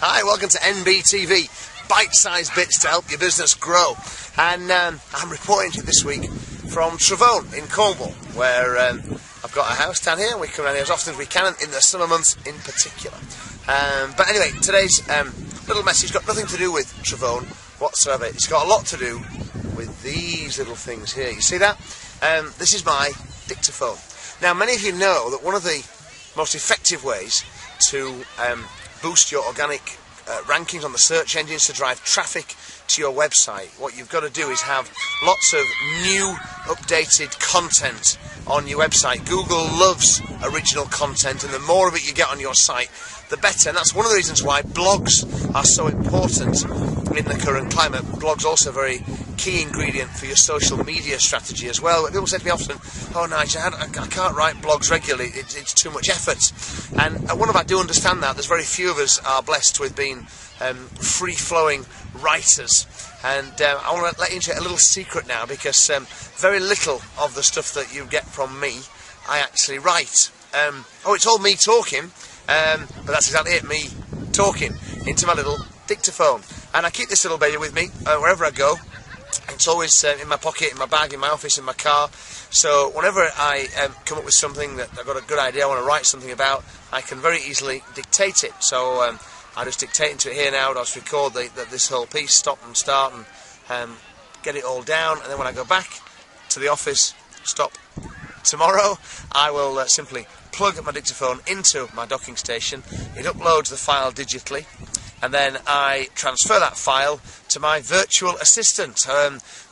Hi, welcome to NBTV, bite-sized bits to help your business grow. And I'm reporting to you this week from Dictaphone in Cornwall, where I've got a house down here, and we come around here as often as we can, in the summer months in particular. But anyway, today's little message got nothing to do with Dictaphone whatsoever. It's got a lot to do with these little things here. You see that? This is my Dictaphone. Now, many of you know that one of the most effective ways to boost your organic rankings on the search engines, to drive traffic to your website, what you've got to do is have lots of new, updated content on your website. Google loves original content, and the more of it you get on your site, the better. And that's one of the reasons why blogs are so important in the current climate. Blogs also a very key ingredient for your social media strategy as well. People say to me often, "Oh, Nigel, I can't write blogs regularly, it's too much effort." And one of I do understand that. There's very few of us are blessed with being free-flowing writers. And I want to let you into a little secret now, because very little of the stuff that you get from me, I actually write. It's all me talking, but that's exactly it, me talking into my little Dictaphone. And I keep this little baby with me wherever I go. It's always in my pocket, in my bag, in my office, in my car. So whenever I come up with something that I've got a good idea I want to write something about, I can very easily dictate it. So I just dictate into it here now. I'll just record this whole piece, stop and start, and get it all down. And then when I go back to the office, tomorrow, I will simply plug my Dictaphone into my docking station. It uploads the file digitally, and then I transfer that file to my virtual assistant.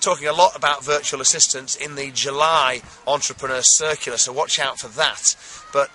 Talking a lot about virtual assistants in the July Entrepreneur Circular, so watch out for that. But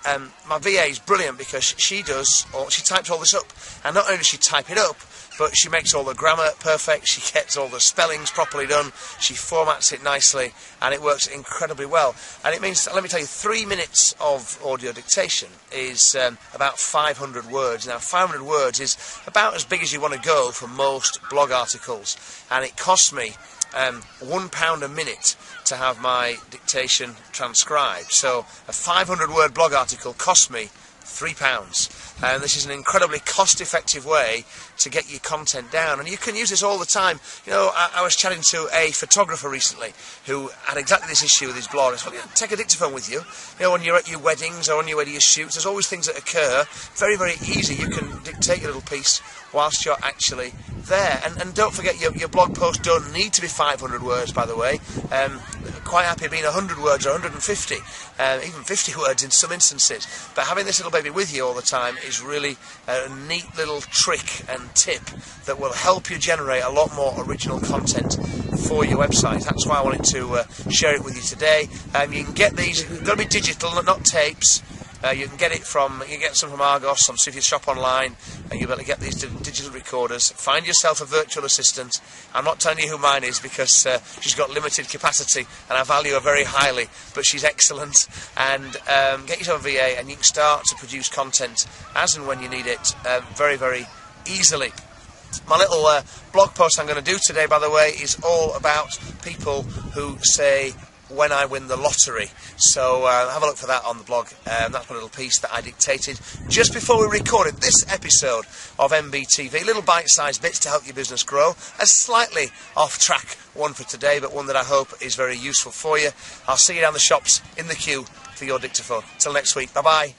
my VA is brilliant, because she types all this up, and not only does she type it up, but she makes all the grammar perfect, she gets all the spellings properly done, she formats it nicely, and it works incredibly well. And it means, let me tell you, 3 minutes of audio dictation is about 500 words. Now, 500 words is about as big as you want to go for most blog articles, and it costs me £1 a minute to have my dictation transcribed. So a 500-word blog article costs me £3. And this is an incredibly cost-effective way to get your content down, and you can use this all the time. You know, I was chatting to a photographer recently who had exactly this issue with his blog. I said, well, take a Dictaphone with you. You know, when you're at your weddings or on your way to your shoots, there's always things that occur. Very, very easy. You can dictate your little piece whilst you're actually there. And don't forget, your blog posts don't need to be 500 words, by the way. Quite happy being 100 words or 150, even 50 words in some instances. But having this little baby with you all the time is really a neat little trick and tip that will help you generate a lot more original content for your website. That's why I wanted to share it with you today. You can get these, they've got to be digital, not tapes. You can get some from Argos, so if you shop online, and you'll be able to get these digital recorders. Find yourself a virtual assistant. I'm not telling you who mine is, because she's got limited capacity, and I value her very highly, but she's excellent. And get yourself a VA, and you can start to produce content as and when you need it very, very easily. My little blog post I'm going to do today, by the way, is all about people who say, when I win the lottery. So have a look for that on the blog. That's my little piece that I dictated just before we recorded this episode of NBTV. Little bite-sized bits to help your business grow. A slightly off-track one for today, but one that I hope is very useful for you. I'll see you down the shops in the queue for your Dictaphone. Till next week. Bye-bye.